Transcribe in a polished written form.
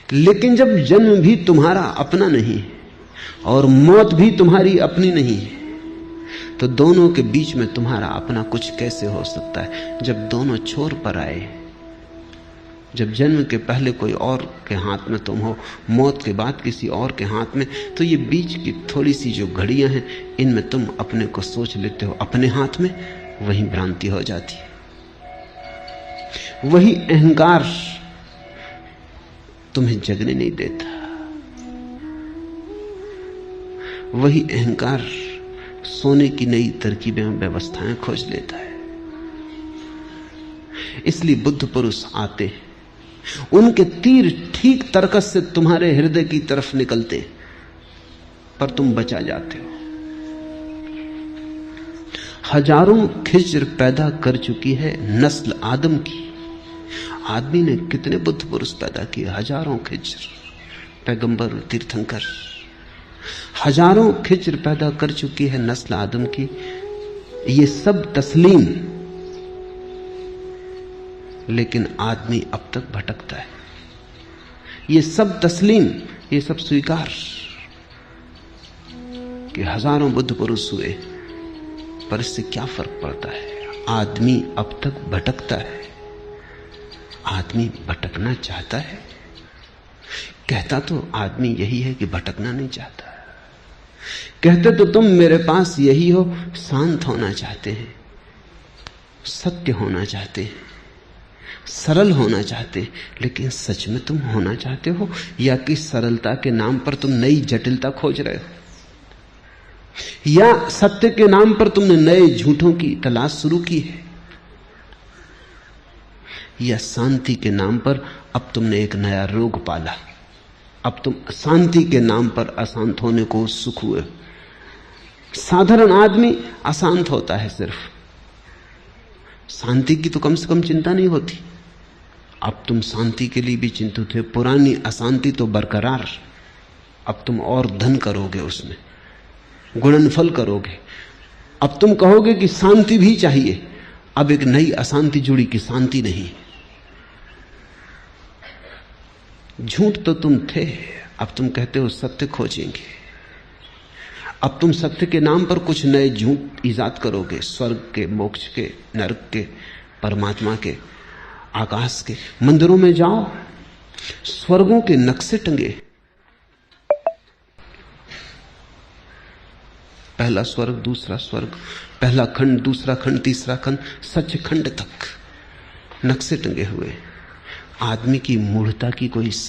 लेकिन जब जन्म भी तुम्हारा अपना नहीं और मौत भी तुम्हारी अपनी नहीं, तो दोनों के बीच में तुम्हारा अपना कुछ कैसे हो सकता है? जब दोनों छोर पर आए, जब जन्म के पहले कोई और के हाथ में तुम हो, मौत के बाद किसी और के हाथ में, तो ये बीच की थोड़ी सी जो घड़ियां हैं, इनमें तुम अपने को सोच लेते हो अपने हाथ में, वही भ्रांति हो जाती है। वही अहंकार तुम्हें जगने नहीं देता, वही अहंकार सोने की नई तरकीबें व्यवस्थाएं खोज लेता है। इसलिए बुद्ध पुरुष आते हैं, उनके तीर ठीक तर्कस से तुम्हारे हृदय की तरफ निकलते, पर तुम बचा जाते हो। हजारों खिज्र पैदा कर चुकी है नस्ल आदम की। आदमी ने कितने बुद्ध पुरुष पैदा किए, हजारों खिज्र, पैगंबर, तीर्थंकर, हजारों खिज्र पैदा कर चुकी है नस्ल आदम की। ये सब तस्लीम, लेकिन आदमी अब तक भटकता है। ये सब तस्लीम, ये सब स्वीकार कि हजारों बुद्ध पुरुष हुए, पर इससे क्या फर्क पड़ता है? आदमी अब तक भटकता है। आदमी भटकना चाहता है? कहता तो आदमी यही है कि भटकना नहीं चाहता। कहते तो तुम मेरे पास यही हो, शांत होना चाहते हैं, सत्य होना चाहते हैं, सरल होना चाहते हैं। लेकिन सच में तुम होना चाहते हो, या कि सरलता के नाम पर तुम नई जटिलता खोज रहे हो, या सत्य के नाम पर तुमने नए झूठों की तलाश शुरू की है, या शांति के नाम पर अब तुमने एक नया रोग पाला। अब तुम शांति के नाम पर अशांत होने को उत्सुक हुए। साधारण आदमी अशांत होता है, सिर्फ शांति की तो कम से कम चिंता नहीं होती। अब तुम शांति के लिए भी चिंतित हो। पुरानी अशांति तो बरकरार, अब तुम और धन करोगे, उसमें गुणनफल करोगे। अब तुम कहोगे कि शांति भी चाहिए। अब एक नई अशांति जुड़ी कि शांति नहीं। झूठ तो तुम थे, अब तुम कहते हो सत्य खोजेंगे। अब तुम सत्य के नाम पर कुछ नए झूठ इजाद करोगे, स्वर्ग के, मोक्ष के, नरक के, परमात्मा के, आकाश के। मंदिरों में जाओ, स्वर्गों के नक्शे टंगे, पहला स्वर्ग, दूसरा स्वर्ग, पहला खंड, दूसरा खंड, तीसरा खंड, सचखंड तक नक्शे टंगे हुए। आदमी की मूढ़ता की कोई